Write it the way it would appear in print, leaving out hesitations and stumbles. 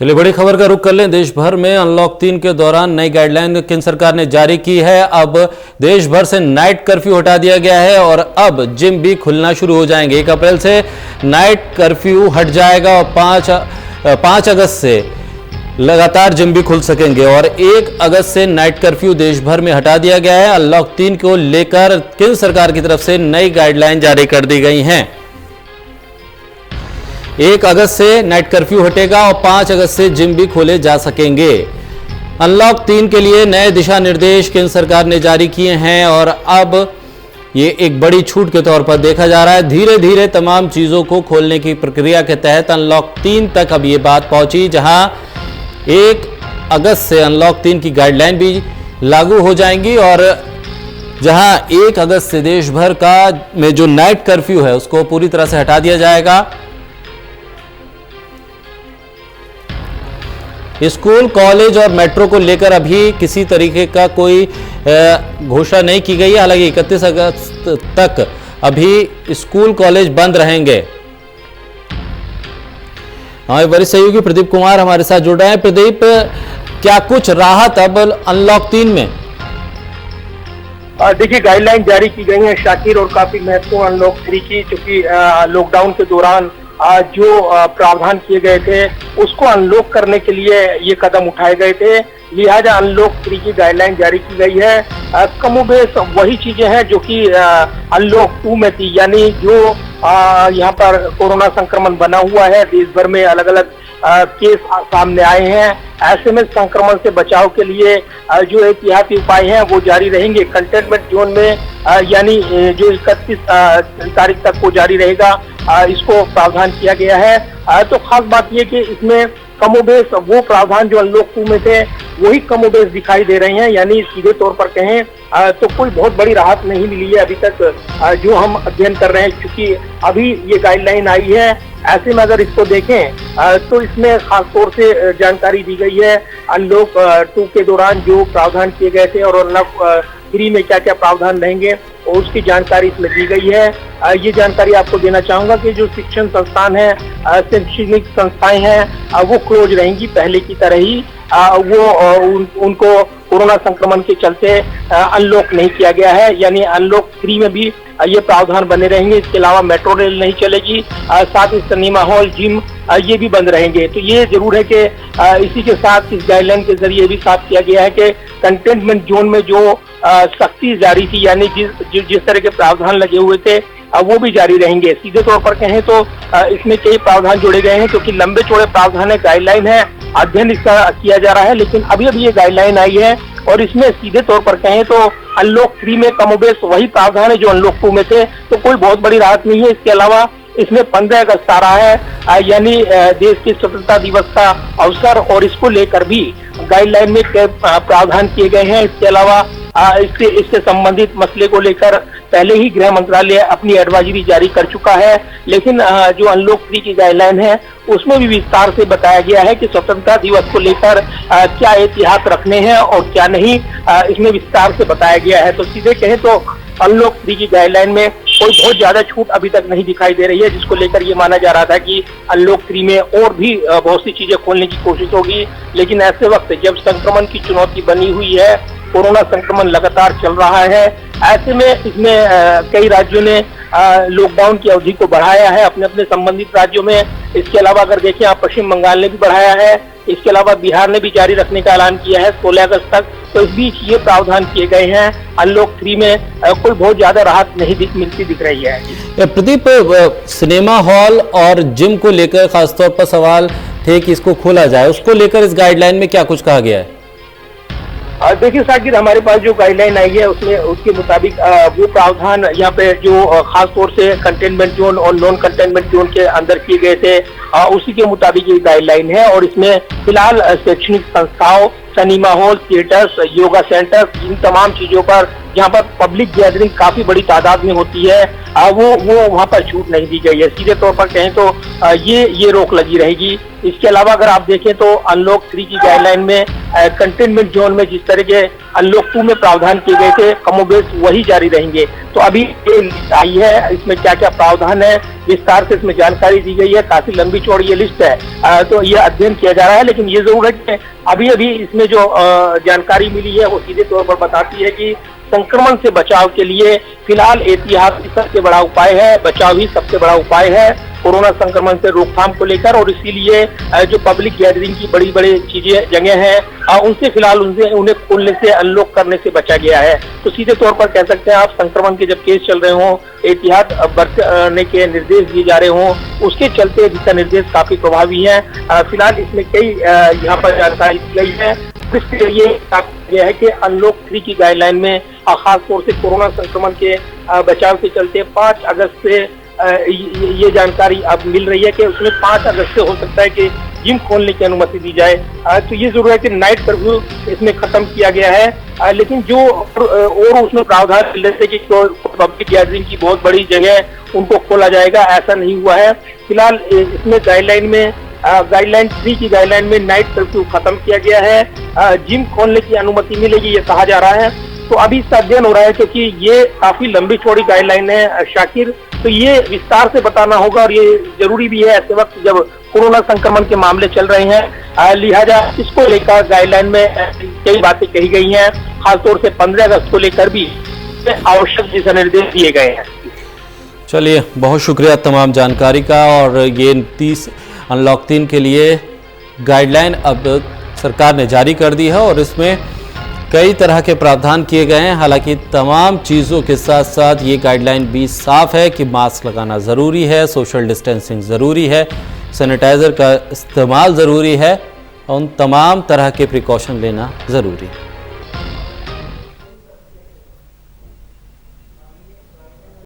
चलिए बड़ी खबर का रुख कर लें। देश भर में अनलॉक 3 के दौरान नई गाइडलाइन केंद्र सरकार ने जारी की है। अब देश भर से नाइट कर्फ्यू हटा दिया गया है और अब जिम भी खुलना शुरू हो जाएंगे। 1 अप्रैल से नाइट कर्फ्यू हट जाएगा और 5 अगस्त से लगातार जिम भी खुल सकेंगे और 1 अगस्त से नाइट कर्फ्यू देश भर में हटा दिया गया है। अनलॉक 3 को लेकर केंद्र सरकार की तरफ से नई गाइडलाइन जारी कर दी गई हैं। 1 अगस्त से नाइट कर्फ्यू हटेगा और 5 अगस्त से जिम भी खोले जा सकेंगे। अनलॉक 3 के लिए नए दिशा निर्देश केंद्र सरकार ने जारी किए हैं और अब ये एक बड़ी छूट के तौर पर देखा जा रहा है। धीरे धीरे तमाम चीजों को खोलने की प्रक्रिया के तहत अनलॉक 3 तक अब ये बात पहुंची, जहां 1 अगस्त से अनलॉक 3 की गाइडलाइन भी लागू हो जाएंगी और जहां 1 अगस्त से देश भर का में जो नाइट कर्फ्यू है उसको पूरी तरह से हटा दिया जाएगा। स्कूल, कॉलेज और मेट्रो को लेकर अभी किसी तरीके का कोई घोषणा नहीं की गई है। हालांकि 31 अगस्त तक अभी स्कूल, कॉलेज बंद रहेंगे। हमारे वरिष्ठ सहयोगी प्रदीप कुमार हमारे साथ जुड़ रहे हैं। प्रदीप, क्या कुछ राहत अब अनलॉक 3 में? देखिए, गाइडलाइन जारी की गई है शाकिर, और काफी महत्वपूर्ण अनलॉक 3 की, क्योंकि लॉकडाउन के दौरान जो प्रावधान किए गए थे उसको अनलॉक करने के लिए ये कदम उठाए गए थे। लिहाजा अनलॉक 3 की गाइडलाइन जारी की गई है। कमोबेश वही चीजें हैं जो कि अनलॉक 2 में थी, यानी जो यहाँ पर कोरोना संक्रमण बना हुआ है, देश भर में अलग अलग केस सामने आए हैं। ऐसे में संक्रमण से बचाव के लिए जो एहतियाती उपाय हैं वो जारी रहेंगे। कंटेनमेंट जोन में यानी जो 31 तारीख तक वो जारी रहेगा, इसको प्रावधान किया गया है। तो खास बात ये कि इसमें कमोबेश वो प्रावधान जो अनलॉक 2 में थे वही कमोबेश दिखाई दे रहे हैं, यानी सीधे तौर पर कहें तो कोई बहुत बड़ी राहत नहीं मिली है अभी तक जो हम अध्ययन कर रहे हैं, क्योंकि अभी ये गाइडलाइन आई है। ऐसे में अगर इसको देखें तो इसमें खास तौर से जानकारी दी गई है अनलॉक 2 के दौरान जो प्रावधान किए गए थे और अनलॉक 3 में क्या क्या प्रावधान रहेंगे और उसकी जानकारी इसमें दी गई है। ये जानकारी आपको देना चाहूंगा कि जो शिक्षण संस्थान है, शैक्षणिक संस्थाएं हैं, वो क्लोज रहेंगी पहले की तरह ही। उनको कोरोना संक्रमण के चलते अनलॉक नहीं किया गया है, यानी अनलॉक 3 में भी ये प्रावधान बने रहेंगे। इसके अलावा मेट्रो रेल नहीं चलेगी, साथ ही सिनेमा हॉल, जिम ये भी बंद रहेंगे। तो ये जरूर है कि इसी के साथ इस गाइडलाइन के जरिए भी साफ किया गया है कि कंटेनमेंट जोन में जो सख्ती जारी थी, यानी जिस तरह के प्रावधान लगे हुए थे वो भी जारी रहेंगे। सीधे तौर पर कहें तो इसमें कई प्रावधान जोड़े गए हैं, क्योंकि लंबे चौड़े प्रावधान है, गाइडलाइन है, अध्ययन इसका किया जा रहा है, लेकिन अभी ये गाइडलाइन आई है और इसमें सीधे तौर पर कहें तो अनलॉक 3 में कमोबेश वही प्रावधान है जो अनलॉक 2 में थे, तो कोई बहुत बड़ी राहत नहीं है। इसके अलावा इसमें 15 अगस्त आ रहा है, यानी देश के स्वतंत्रता दिवस का अवसर, और इसको लेकर भी गाइडलाइन में प्रावधान किए गए हैं। इसके अलावा इससे संबंधित मसले को लेकर पहले ही गृह मंत्रालय अपनी एडवाइजरी जारी कर चुका है, लेकिन जो अनलॉक 3 की गाइडलाइन है उसमें भी विस्तार से बताया गया है कि स्वतंत्रता दिवस को लेकर क्या एहतियात रखने हैं और क्या नहीं, इसमें विस्तार से बताया गया है। तो सीधे कहें तो अनलॉक 3 की गाइडलाइन में कोई बहुत ज्यादा छूट अभी तक नहीं दिखाई दे रही है, जिसको लेकर ये माना जा रहा था कि अनलॉक 3 में और भी बहुत सी चीजें खोलने की कोशिश होगी। लेकिन ऐसे वक्त जब संक्रमण की चुनौती बनी हुई है, कोरोना संक्रमण लगातार चल रहा है, ऐसे में इसमें कई राज्यों ने लॉकडाउन की अवधि को बढ़ाया है अपने अपने संबंधित राज्यों में। इसके अलावा अगर देखें आप, पश्चिम बंगाल ने भी बढ़ाया है, इसके अलावा बिहार ने भी जारी रखने का ऐलान किया है 16 अगस्त तक। तो इस बीच ये प्रावधान किए गए हैं। अनलॉक 3 में कोई बहुत ज्यादा राहत नहीं मिलती दिख रही है। प्रदीप, सिनेमा हॉल और जिम को लेकर खासतौर पर सवाल थे कि इसको खोला जाए, उसको लेकर इस गाइडलाइन में क्या कुछ कहा गया है? देखिए साकिर, हमारे पास जो गाइडलाइन आई है उसमें उसके मुताबिक वो प्रावधान यहाँ पे जो खास तौर से कंटेनमेंट जोन और नॉन कंटेनमेंट जोन के अंदर किए गए थे उसी के मुताबिक ये गाइडलाइन है। और इसमें फिलहाल शैक्षणिक संस्थाओं, cinema hall, theatres, yoga centres, इन तमाम चीजों पर जहाँ पर पब्लिक गैदरिंग काफी बड़ी तादाद में होती है वो वहाँ पर छूट नहीं दी गई है। सीधे तौर पर कहें तो ये रोक लगी रहेगी। इसके अलावा अगर आप देखें तो अनलॉक 3 की गाइडलाइन में कंटेनमेंट जोन में जिस तरह के अनलॉक 2 में प्रावधान किए गए थे कमोबेश वही जारी रहेंगे। तो अभी ये लिस्ट आई है, इसमें क्या क्या प्रावधान है विस्तार से इसमें जानकारी दी गई है, काफी लंबी चौड़ी ये लिस्ट है। तो ये अध्ययन किया जा रहा है, लेकिन ये जरूर है कि अभी अभी इसमें जो जानकारी मिली है वो सीधे तौर पर बताती है कि संक्रमण से बचाव के लिए फिलहाल एहतियात ही सबसे बड़ा उपाय है, बचाव ही सबसे बड़ा उपाय है कोरोना संक्रमण से रोकथाम को लेकर। और इसीलिए जो पब्लिक गैदरिंग की बड़ी बड़ी चीजें जगह हैं उनसे फिलहाल उन्हें खोलने से अनलॉक करने से बचा गया है। तो सीधे तौर पर कह सकते हैं आप संक्रमण के जब केस चल रहे हों, एहतियात बरतने के निर्देश दिए जा रहे हों, उसके चलते दिशा निर्देश काफी प्रभावी हैं। फिलहाल इसमें कई यहाँ पर जानकारी दी गई है। इसके लिए यह है कि अनलॉक 3 की गाइडलाइन में खास तौर से कोरोना संक्रमण के बचाव के चलते 5 अगस्त से ये जानकारी अब मिल रही है कि उसमें 5 अगस्त से हो सकता है कि जिम खोलने की अनुमति दी जाए। तो ये जरूर है कि नाइट कर्फ्यू इसमें खत्म किया गया है, लेकिन जो और उसमें प्रावधान मिल रहे थे कि पब्लिक गैदरिंग की बहुत बड़ी जगह उनको खोला जाएगा, ऐसा नहीं हुआ है। फिलहाल इसमें गाइडलाइन 3 की गाइडलाइन में नाइट कर्फ्यू खत्म किया गया है, जिम खोलने की अनुमति मिलेगी ये कहा जा रहा है। तो अभी इसका अध्ययन हो रहा है क्योंकि ये काफी लंबी चौड़ी गाइडलाइन है शाकिर, तो ये विस्तार से बताना होगा और ये जरूरी भी है ऐसे वक्त जब कोरोना संक्रमण के मामले चल रहे हैं। लिहाजा इसको लेकर गाइडलाइन में कई बातें कही गई हैं, खासतौर से 15 अगस्त को लेकर भी आवश्यक दिशा निर्देश दिए गए हैं। चलिए, बहुत शुक्रिया तमाम जानकारी का। और ये 30 अनलॉक 3 के लिए गाइडलाइन अब सरकार ने जारी कर दी है और इसमें कई तरह के प्रावधान किए गए हैं। हालांकि तमाम चीज़ों के साथ साथ ये गाइडलाइन भी साफ है कि मास्क लगाना ज़रूरी है, सोशल डिस्टेंसिंग ज़रूरी है, सैनिटाइज़र का इस्तेमाल ज़रूरी है, उन तमाम तरह के प्रिकॉशन लेना ज़रूरी है।